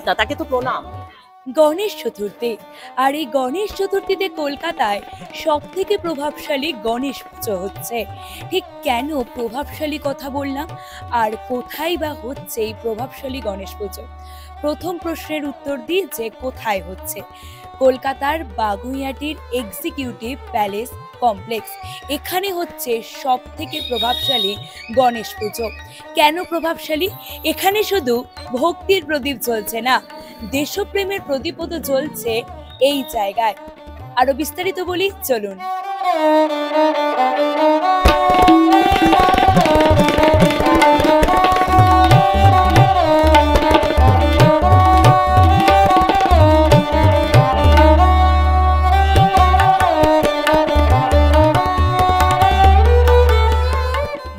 না, তাকে তো প্রণাম। গণেশ চতুর্থী, আর এই গণেশ চতুর্থীতে কলকাতায় সব থেকে প্রভাবশালী গণেশ পুজো হচ্ছে। ঠিক কেন প্রভাবশালী কথা বললাম, আর কোথায় বা হচ্ছে এই প্রভাবশালী গণেশ পুজো? প্রথম প্রশ্নের উত্তর দিই যে কোথায় হচ্ছে। কলকাতার বাগুইআটির এক্সিকিউটিভ প্যালেস কমপ্লেক্স, এখানে হচ্ছে সব থেকে প্রভাবশালী গণেশ পুজো। কেন প্রভাবশালী? এখানে শুধু ভক্তির প্রদীপ জ্বলছে না, দেশপ্রেমের প্রদীপও তো জ্বলছে এই জায়গায়। আরো বিস্তারিত বলি, চলুন।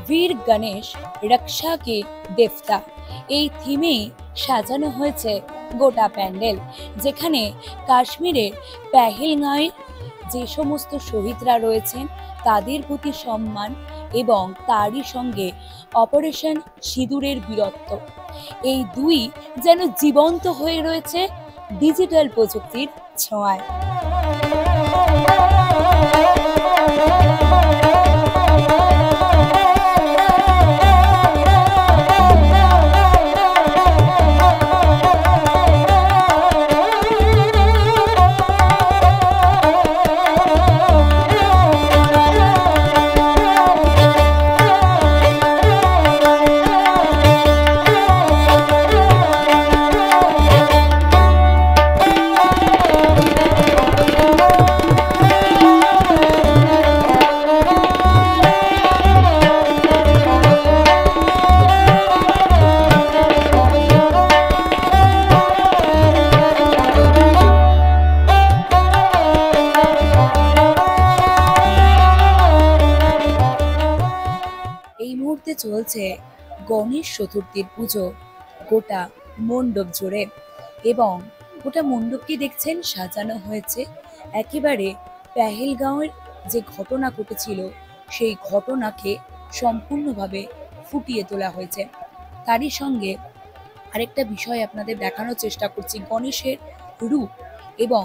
বীর গণেশ রক্ষা কে দেবতা, এই থিমে সাজানো হয়েছে গোটা প্যান্ডেল, যেখানে কাশ্মীরের পেহেলগাঁওয়ের যে সমস্ত শহীদরা রয়েছেন তাদের প্রতি সম্মান এবং তারই সঙ্গে অপারেশন সিঁদুরের বীরত্ব, এই দুই যেন জীবন্ত হয়ে রয়েছে ডিজিটাল প্রযুক্তির ছোঁয়ায়। এই মুহূর্তে চলছে গণেশ চতুর্থীর পুজো গোটা মণ্ডপ জুড়ে, এবং গোটা মণ্ডপকে দেখছেন সাজানো হয়েছে একেবারে পেহেলগাঁওয়ের যে ঘটনা ঘটেছিল সেই ঘটনাকে সম্পূর্ণভাবে ফুটিয়ে তোলা হয়েছে। তারই সঙ্গে আরেকটা বিষয় আপনাদের দেখানোর চেষ্টা করছি, গণেশের রূপ, এবং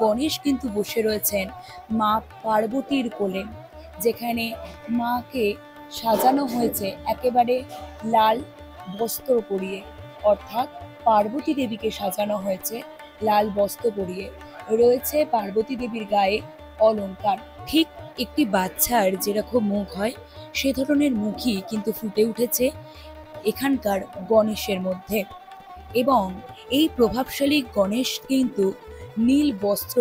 গণেশ কিন্তু বসে রয়েছেন মা পার্বতীর কোলে, যেখানে মাকে সাজানো হয়েছে একেবারে লাল বস্ত্র পরিয়ে, অর্থাৎ পার্বতী দেবীকে সাজানো হয়েছে লাল বস্ত্র পরিয়ে। রয়েছে পার্বতী দেবীর গায়ে অলংকার, ঠিক একটি বাচ্চার যেরকম মুখ হয় সে ধরনের মুখই কিন্তু ফুটে উঠেছে এখানকার গণেশের মধ্যে। এবং এই প্রভাবশালী গণেশ কিন্তু নীল বস্ত্র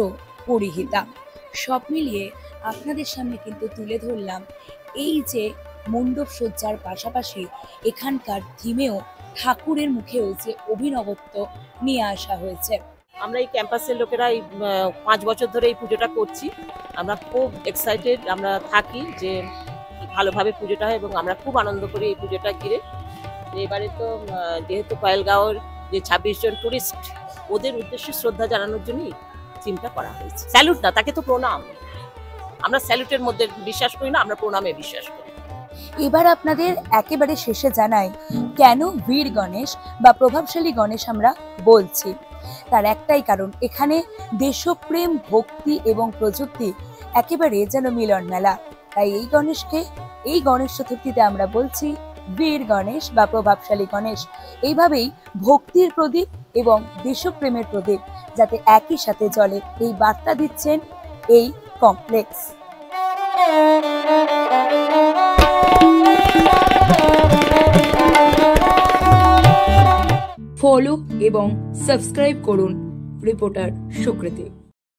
পরিহিতা। সব মিলিয়ে আপনাদের সামনে কিন্তু তুলে ধরলাম এই যে মণ্ডপ সজ্জার পাশাপাশি এখানকার থিমেও ঠাকুরের মুখেও যে অভিনবত্ব নিয়ে আসা হয়েছে। আমরা এই ক্যাম্পাসের লোকেরা এই 5 বছর ধরে এই পুজোটা করছি। আমরা খুব এক্সাইটেড, আমরা থাকি যে ভালোভাবে পুজোটা হয় এবং আমরা খুব আনন্দ করি এই পুজোটা ঘিরে। এবারে তো যেহেতু পেহেলগাঁওয়ের যে 26 জন টুরিস্ট, ওদের উদ্দেশ্যে শ্রদ্ধা জানানোর জন্যই থিমটা করা হয়েছে। স্যালুট না, তাকে তো প্রণাম। আমরা স্যালুটের মধ্যে বিশ্বাস করি না, আমরা প্রণামে বিশ্বাস করি। এবার আপনাদের একেবারে শেষে জানাই কেন বীর গণেশ বা প্রভাবশালী গণেশ আমরা বলছি। তার একটাই কারণ, এখানে দেশপ্রেম, ভক্তি এবং প্রযুক্তি একেবারে যেন মিলন মেলা। তাই এই গণেশকে এই গণেশ চতুর্থীতে আমরা বলছি বীর গণেশ বা প্রভাবশালী গণেশ। এইভাবেই ভক্তির প্রদীপ এবং দেশপ্রেমের প্রদীপ যাতে একই সাথে জ্বলে, এই বার্তা দিচ্ছেন এই কমপ্লেক্স। ফলো এবং সাবস্ক্রাইব করুন রিপোর্টার সুকৃতি।